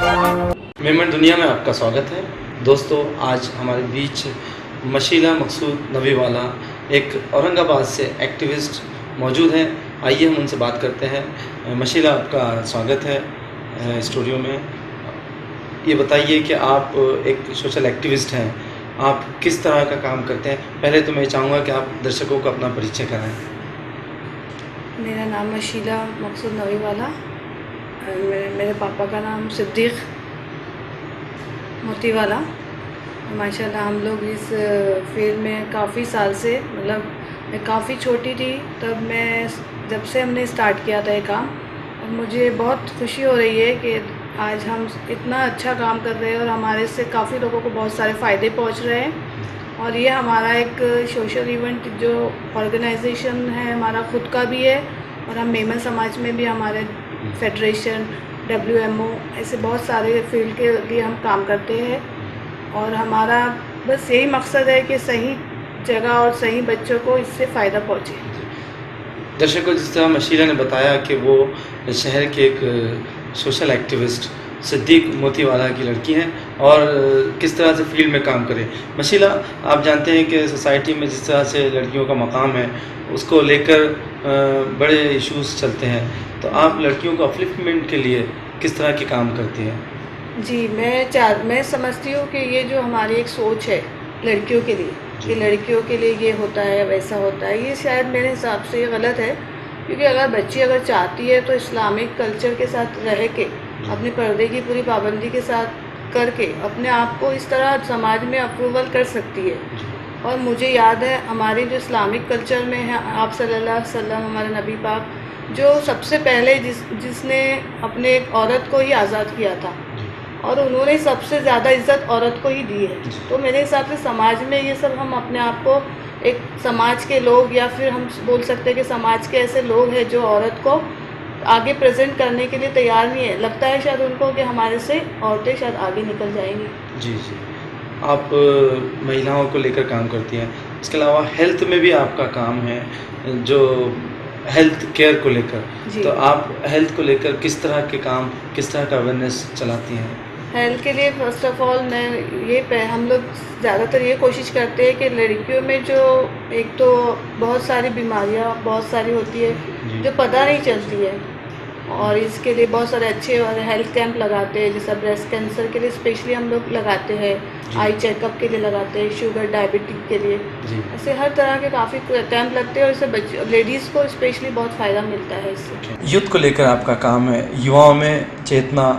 मेमन दुनिया में आपका स्वागत है। दोस्तों, आज हमारे बीच मशीला मकसूद नबीवाला एक औरंगाबाद से एक्टिविस्ट मौजूद हैं। आइए हम उनसे बात करते हैं। मशीला, आपका स्वागत है स्टूडियो में। ये बताइए कि आप एक सोशल एक्टिविस्ट हैं, आप किस तरह का काम करते हैं? पहले तो मैं चाहूँगा कि आप दर्शकों को अपना परिचय कराएं। मेरा नाम मशीला मकसूद नबीवाला। मेरे पापा का नाम सिद्दीक़ मोतीवाला। माशाल्लाह हम लोग इस फील्ड में काफ़ी साल से, मतलब मैं काफ़ी छोटी थी तब जब से हमने स्टार्ट किया था ये काम, और मुझे बहुत खुशी हो रही है कि आज हम इतना अच्छा काम कर रहे हैं और हमारे से काफ़ी लोगों को बहुत सारे फ़ायदे पहुंच रहे हैं। और ये हमारा एक सोशल इवेंट जो ऑर्गेनाइजेशन है हमारा खुद का भी है, और हम मेमन समाज में भी हमारे फेडरेशन, WMO, ऐसे बहुत सारे फील्ड के लिए हम काम करते हैं। और हमारा बस यही मकसद है कि सही जगह और सही बच्चों को इससे फ़ायदा पहुँचे। दर्शकों, जिस तरह मशीला ने बताया कि वो शहर के एक सोशल एक्टिविस्ट सिद्दीक़ मोतीवाला की लड़की हैं और किस तरह से फील्ड में काम करें। मशीला, आप जानते हैं कि सोसाइटी में जिस तरह से लड़कियों का मकाम है उसको लेकर बड़े इश्यूज़ चलते हैं, तो आप लड़कियों को अपलिफ्टमेंट के लिए किस तरह के काम करती हैं? जी, मैं समझती हूँ कि ये जो हमारी एक सोच है लड़कियों के लिए कि लड़कियों के लिए ये होता है, वैसा होता है, ये शायद मेरे हिसाब से गलत है। क्योंकि अगर बच्ची चाहती है तो इस्लामिक कल्चर के साथ रह के, अपने पर्दे की पूरी पाबंदी के साथ करके अपने आप को इस तरह समाज में अप्रूवल कर सकती है। और मुझे याद है हमारे जो इस्लामिक कल्चर में है, आप सल्लल्लाहु अलैहि वसल्लम, हमारे नबी पाक, जो सबसे पहले जिसने अपने एक औरत को ही आज़ाद किया था, और उन्होंने सबसे ज़्यादा इज़्ज़त औरत को ही दी है। तो मेरे हिसाब से समाज में ये सब हम अपने आप को एक समाज के लोग, या फिर हम बोल सकते हैं कि समाज के ऐसे लोग हैं जो औरत को आगे प्रेजेंट करने के लिए तैयार नहीं है। लगता है शायद उनको कि हमारे से औरतें शायद आगे निकल जाएंगी। जी जी, आप महिलाओं को लेकर काम करती हैं। इसके अलावा हेल्थ में भी आपका काम है, जो हेल्थ केयर को लेकर, तो आप हेल्थ को लेकर किस तरह के काम, किस तरह का अवेयरनेस चलाती हैं? हेल्थ के लिए फ़र्स्ट ऑफ़ ऑल हम लोग ज़्यादातर ये कोशिश करते हैं कि लड़कियों में जो एक तो बहुत सारी बीमारियाँ बहुत सारी होती है जो पता नहीं चलती है, और इसके लिए बहुत सारे अच्छे और हेल्थ कैंप लगाते हैं। जैसे ब्रेस्ट कैंसर के लिए स्पेशली हम लोग लगाते हैं, आई चेकअप के लिए लगाते हैं, शुगर डायबिटिक के लिए, ऐसे हर तरह के काफ़ी कैंप लगते हैं, और इससे लेडीज़ को स्पेशली बहुत फ़ायदा मिलता है इससे। यूथ को लेकर आपका काम है, युवाओं में चेतना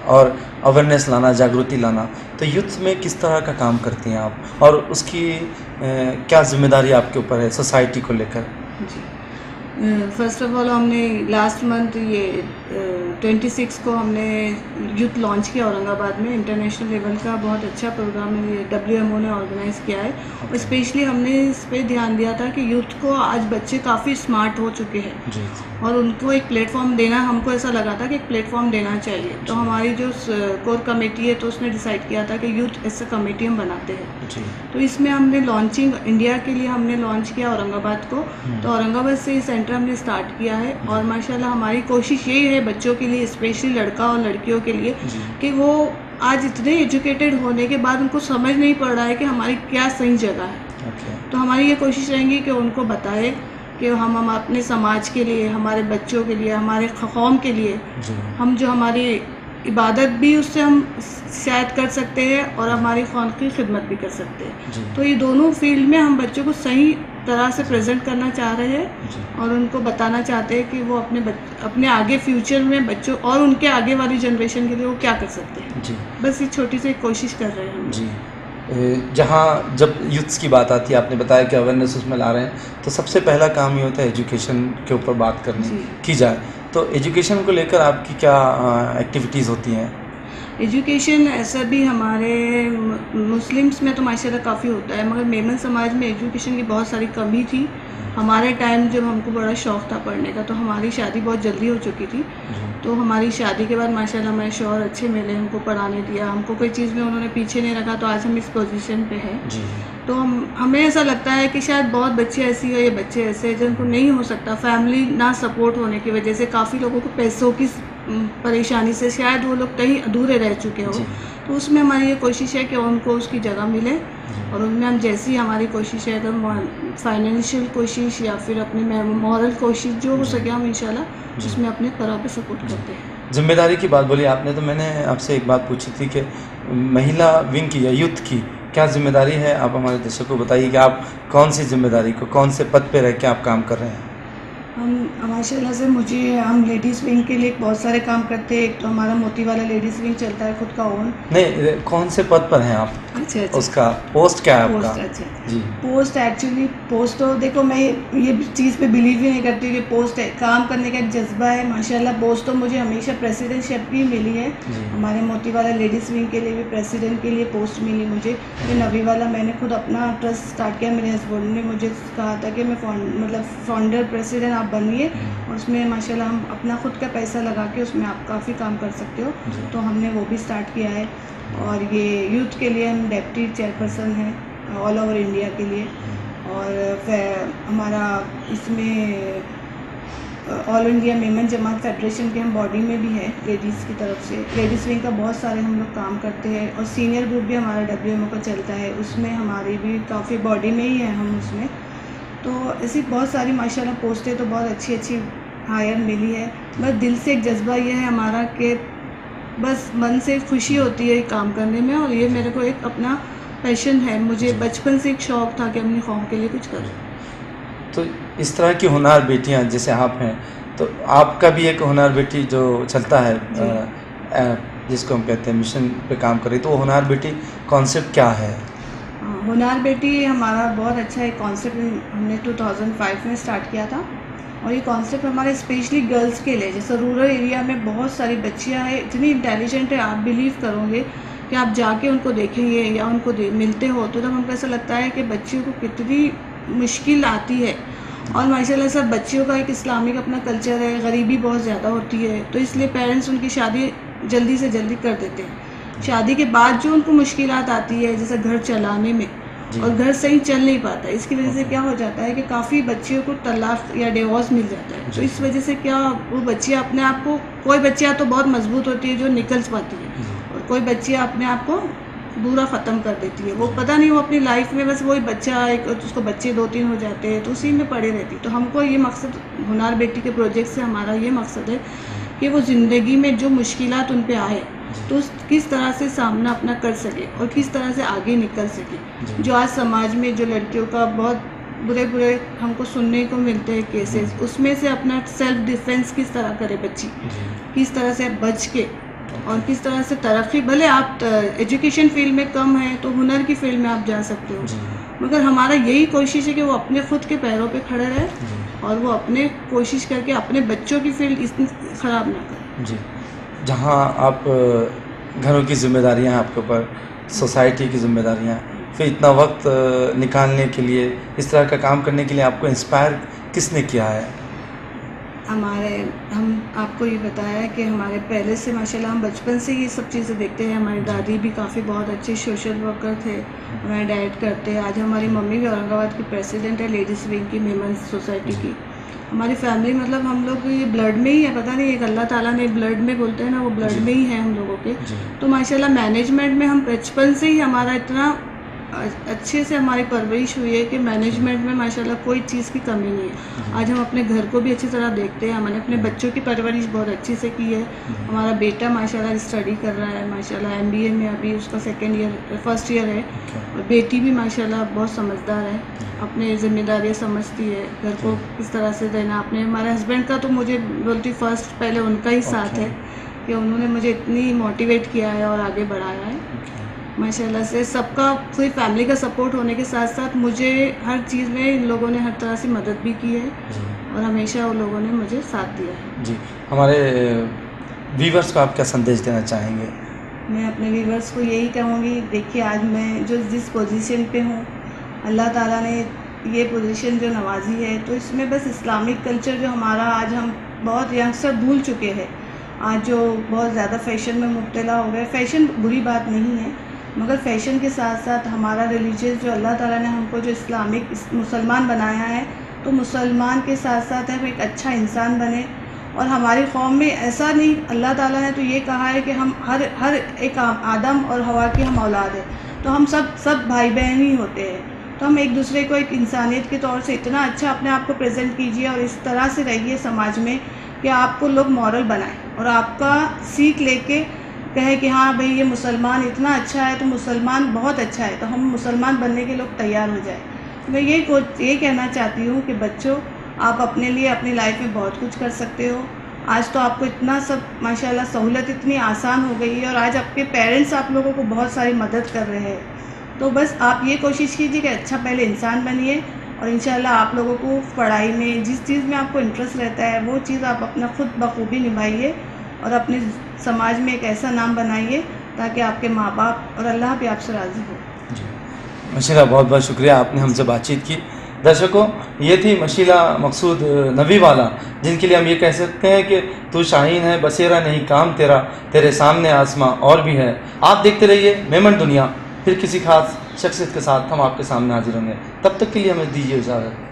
और अवेयरनेस लाना, जागृति लाना, तो यूथ में किस तरह का काम करती हैं आप, और उसकी क्या जिम्मेदारी आपके ऊपर है सोसाइटी को लेकर? जी, फर्स्ट ऑफ ऑल हमने लास्ट मंथ ये 26 को हमने यूथ लॉन्च किया औरंगाबाद में। इंटरनेशनल लेवल का बहुत अच्छा प्रोग्राम है, ये WMO ने ऑर्गेनाइज़ किया है। और स्पेशली हमने इस पे ध्यान दिया था कि यूथ को, आज बच्चे काफ़ी स्मार्ट हो चुके हैं और उनको एक प्लेटफॉर्म देना, हमको ऐसा लगा था कि एक प्लेटफॉर्म देना चाहिए। तो हमारी जो कोर कमेटी है तो उसने डिसाइड किया था कि यूथ ऐसा कमेटी हम बनाते हैं। तो इसमें हमने लॉन्चिंग इंडिया के लिए हमने लॉन्च किया औरंगाबाद को। तो औरंगाबाद से सेंटर हमने स्टार्ट किया है, और माशाल्लाह हमारी कोशिश यही है बच्चों के लिए, स्पेशली लड़का और लड़कियों के लिए, कि वो आज इतने एजुकेटेड होने के बाद उनको समझ नहीं पड़ रहा है कि हमारी क्या सही जगह है। तो हमारी ये कोशिश रहेंगी कि उनको बताए कि हम अपने समाज के लिए, हमारे बच्चों के लिए, हमारे कौम के लिए, हम जो हमारी इबादत भी उससे हम शायद कर सकते हैं और हमारी कौम की खिदमत भी कर सकते हैं। तो ये दोनों फील्ड में हम बच्चों को सही तरह से प्रेजेंट करना चाह रहे हैं, और उनको बताना चाहते हैं कि वो अपने आगे फ्यूचर में बच्चों और उनके आगे वाली जनरेशन के लिए वो क्या कर सकते हैं। बस ये छोटी सी कोशिश कर रहे हैं हम। जी, जहाँ जब यूथ्स की बात आती है, आपने बताया कि अवेयरनेस उसमें ला रहे हैं, तो सबसे पहला काम ये होता है एजुकेशन के ऊपर बात करनी की जाए। तो एजुकेशन को लेकर आपकी क्या एक्टिविटीज़ होती हैं? एजुकेशन ऐसा भी हमारे मुस्लिम्स में तो माशाल्लाह काफ़ी होता है, मगर मेमन समाज में एजुकेशन की बहुत सारी कमी थी। हमारे टाइम जब हमको बड़ा शौक़ था पढ़ने का, तो हमारी शादी बहुत जल्दी हो चुकी थी। तो हमारी शादी के बाद माशाल्लाह हमारे शौहर अच्छे मिले, हमको पढ़ाने दिया, हमको कोई चीज़ में उन्होंने पीछे नहीं रखा, तो आज हम इस पोजीशन पे हैं। तो हमें ऐसा लगता है कि शायद बहुत बच्चे ऐसी है, ये बच्चे ऐसे हैं जिनको नहीं हो सकता, फैमिली ना सपोर्ट होने की वजह से काफ़ी लोगों को पैसों की परेशानी से शायद वो लोग कहीं अधूरे रह चुके हो। तो उसमें हमारी ये कोशिश है कि उनको उसकी जगह मिले, और उनमें हम जैसी हमारी कोशिश है, अगर फाइनेंशियल कोशिश या फिर अपनी मॉरल कोशिश जो हो सके, हम इंशाल्लाह उसमें अपने तरह पे सपोर्ट करते हैं। जिम्मेदारी की बात बोली आपने, तो मैंने आपसे एक बात पूछी थी कि महिला विंग की या यूथ की क्या जिम्मेदारी है, आप हमारे दर्शकों को बताइए कि आप कौन सी जिम्मेदारी को, कौन से पद पे रह के आप काम कर रहे हैं। हम माशाल्लाह से हम लेडीज़ विंग के लिए बहुत सारे काम करते हैं। एक तो हमारा मोती वाला लेडीज़ विंग चलता है खुद का ओन। नहीं, कौन से पद पर हैं आप? अच्छा, उसका पोस्ट क्या है आपका? पोस्ट, अच्छा जी। पोस्ट एक्चुअली पोस्ट तो देखो, मैं ये चीज़ पे बिलीव ही नहीं करती कि पोस्ट है, काम करने का एक जज्बा है। माशाल्लाह पोस्ट तो मुझे हमेशा प्रेसिडेंटशिप भी मिली है। हमारे मोती वाला लेडीज़ विंग के लिए भी प्रेसिडेंट के लिए पोस्ट मिली मुझे। फिर नवी वाला मैंने खुद अपना ट्रस्ट स्टार्ट किया, मेरे हस्बैंड ने मुझे कहा था कि मैं फाउंडर प्रेसिडेंट आप बनिए, और उसमें माशाल्लाह हम अपना खुद का पैसा लगा के उसमें आप काफ़ी काम कर सकते हो। तो हमने वो भी स्टार्ट किया है। और ये यूथ के लिए हम डेप्टी चेयरपर्सन हैं ऑल ओवर इंडिया के लिए। और फिर हमारा इसमें ऑल इंडिया मेमन जमात फेडरेशन के हम बॉडी में भी है लेडीज़ की तरफ से। लेडीज़ विंग का बहुत सारे हम लोग काम करते हैं, और सीनियर ग्रुप भी हमारा WMO का चलता है, उसमें हमारी भी काफ़ी बॉडी में ही है हम उसमें। तो ऐसी बहुत सारी माशाल्लाह पोस्टें तो बहुत अच्छी अच्छी हायर मिली है। बस दिल से एक जज्बा ये है हमारा कि बस मन से खुशी होती है काम करने में, और ये मेरे को एक अपना पैशन है। मुझे बचपन से एक शौक़ था कि अपनी कौम के लिए कुछ करूँ। तो इस तरह की होनहार बेटियां जैसे आप हैं, तो आपका भी एक होनहार बेटी जो चलता है जिसको हम कहते हैं मिशन पे काम कर रही, तो वो होनहार बेटी कॉन्सेप्ट क्या है? होनहार बेटी हमारा बहुत अच्छा एक कॉन्सेप्ट हमने 2005 में स्टार्ट किया था, और ये कॉन्सेप्ट हमारे स्पेशली गर्ल्स के लिए, जैसे रूरल एरिया में बहुत सारी बच्चियां हैं, इतनी इंटेलिजेंट है, आप बिलीव करोगे कि आप जाके उनको देखेंगे या उनको मिलते हो तो तब हमको ऐसा लगता है कि बच्चियों को कितनी मुश्किल आती है। और माशाल्लाह सब बच्चियों का एक इस्लामिक अपना कल्चर है, गरीबी बहुत ज़्यादा होती है, तो इसलिए पेरेंट्स उनकी शादी जल्दी से जल्दी कर देते हैं। शादी के बाद जो उनको मुश्किलात आती है, जैसे घर चलाने में, और घर सही चल नहीं पाता, इसकी वजह से क्या हो जाता है कि काफ़ी बच्चियों को तलाक या डिवोर्स मिल जाता है। तो इस वजह से क्या वो बच्चियाँ अपने आप को, कोई बच्चियाँ तो बहुत मजबूत होती है जो निकल पाती है, और कोई बच्चियाँ अपने आप को पूरा ख़त्म कर देती है। वो पता नहीं, वो अपनी लाइफ में बस वही बच्चा एक, उसको बच्चे 2-3 हो जाते हैं तो उसी में पड़े रहती। तो हमको ये मकसद, होनहार बेटी के प्रोजेक्ट से हमारा ये मकसद है कि वो ज़िंदगी में जो मुश्किलात उन पे आए तो किस तरह से सामना अपना कर सके और किस तरह से आगे निकल सके। जो आज समाज में जो लड़कियों का बहुत बुरे बुरे हमको सुनने को मिलते हैं केसेस, उसमें से अपना सेल्फ डिफेंस किस तरह करे बच्ची, किस तरह से बच के और किस तरह से तरक्की, भले आप एजुकेशन फील्ड में कम है तो हुनर की फील्ड में आप जा सकते हो, मगर हमारा यही कोशिश है कि वो अपने खुद के पैरों पे खड़े रहे और वो अपने कोशिश करके अपने बच्चों की फील्ड इतनी ख़राब ना करें। जी, जहाँ आप घरों की जिम्मेदारियाँ हैं आपके ऊपर, सोसाइटी की जिम्मेदारियाँ, फिर इतना वक्त निकालने के लिए, इस तरह का काम करने के लिए आपको इंस्पायर किसने किया है? हम आपको ये बताया है कि हमारे पहले से माशाल्लाह हम बचपन से ये सब चीज़ें देखते हैं। हमारी दादी भी काफ़ी बहुत अच्छे सोशल वर्कर थे, हमारे डैड करते हैं। आज हमारी मम्मी भी औरंगाबाद की प्रेसिडेंट है लेडीज़ विंग की, मेमन सोसाइटी की। हमारी फैमिली मतलब हम लोग ये ब्लड में ही है, पता नहीं एक अल्लाह ताला ने ब्लड में बोलते हैं ना, वो ब्लड में ही है हम लोगों के। तो माशाल्लाह मैनेजमेंट में हम बचपन से ही हमारा इतना अच्छे से हमारी परवरिश हुई है कि मैनेजमेंट में माशाल्लाह कोई चीज़ की कमी नहीं है। आज हम अपने घर को भी अच्छी तरह देखते हैं, हमने अपने बच्चों की परवरिश बहुत अच्छी से की है। हमारा बेटा माशाल्लाह स्टडी कर रहा है, माशाल्लाह MBA में अभी उसका फर्स्ट ईयर है, और बेटी भी माशाल्लाह बहुत समझदार है, अपने ज़िम्मेदारियाँ समझती है, घर को किस तरह से देना। अपने हमारे हस्बैंड का तो मुझे बोलती फर्स्ट पहले उनका ही साथ है कि उन्होंने मुझे इतनी मोटिवेट किया है और आगे बढ़ाया है माशाल्लाह से। सबका पूरी फैमिली का सपोर्ट होने के साथ साथ मुझे हर चीज़ में इन लोगों ने हर तरह से मदद भी की है और हमेशा उन लोगों ने मुझे साथ दिया है। जी, हमारे व्यूअर्स को आप क्या संदेश देना चाहेंगे? मैं अपने व्यूअर्स को यही कहूँगी, देखिए आज मैं जिस पोजीशन पे हूँ, अल्लाह ताला ने ये पोजीशन जो नवाजी है, तो इसमें बस इस्लामिक कल्चर जो हमारा आज हम बहुत यंगस्टर भूल चुके हैं। आज जो बहुत ज़्यादा फ़ैशन में मुब्तला हो गए, फ़ैशन बुरी बात नहीं है, मगर फैशन के साथ साथ हमारा रिलीजियस जो अल्लाह ताला ने हमको जो इस्लामिक मुसलमान बनाया है, तो मुसलमान के साथ साथ हम एक अच्छा इंसान बने। और हमारी कौम में ऐसा नहीं, अल्लाह ताला ने तो ये कहा है कि हम हर एक आदम और हवा की हम औलाद है, तो हम सब भाई बहन ही होते हैं। तो हम एक दूसरे को एक इंसानियत के तौर से इतना अच्छा अपने आप को प्रेजेंट कीजिए और इस तरह से रहिए समाज में कि आपको लोग मॉरल बनाएं और आपका सीख लेके कहे कि हाँ भाई ये मुसलमान इतना अच्छा है तो मुसलमान बहुत अच्छा है, तो हम मुसलमान बनने के लोग तैयार हो जाए। मैं ये कहना चाहती हूँ कि बच्चों, आप अपने लिए अपनी लाइफ में बहुत कुछ कर सकते हो। आज तो आपको इतना सब माशाल्लाह सहूलत इतनी आसान हो गई है और आज आपके पेरेंट्स आप लोगों को बहुत सारी मदद कर रहे हैं। तो बस आप ये कोशिश कीजिए कि अच्छा पहले इंसान बनिए और इंशाल्लाह आप लोगों को पढ़ाई में जिस चीज़ में आपको इंटरेस्ट रहता है वो चीज़ आप अपना खुद बखूबी निभाइए और अपने समाज में एक ऐसा नाम बनाइए ताकि आपके माँ बाप और अल्लाह भी आपसे राज़ी हो। जी मशीला, बहुत बहुत शुक्रिया, आपने हमसे बातचीत की। दर्शकों, ये थी मशीला मकसूद नवीवाला, जिनके लिए हम ये कह सकते हैं कि तू शाहीन है बसेरा नहीं काम तेरा, तेरे सामने आसमां और भी है। आप देखते रहिए मेमन दुनिया, फिर किसी खास शख्सियत के साथ हम आपके सामने हाजिर होंगे। तब तक के लिए हमें दीजिए इजाज़त।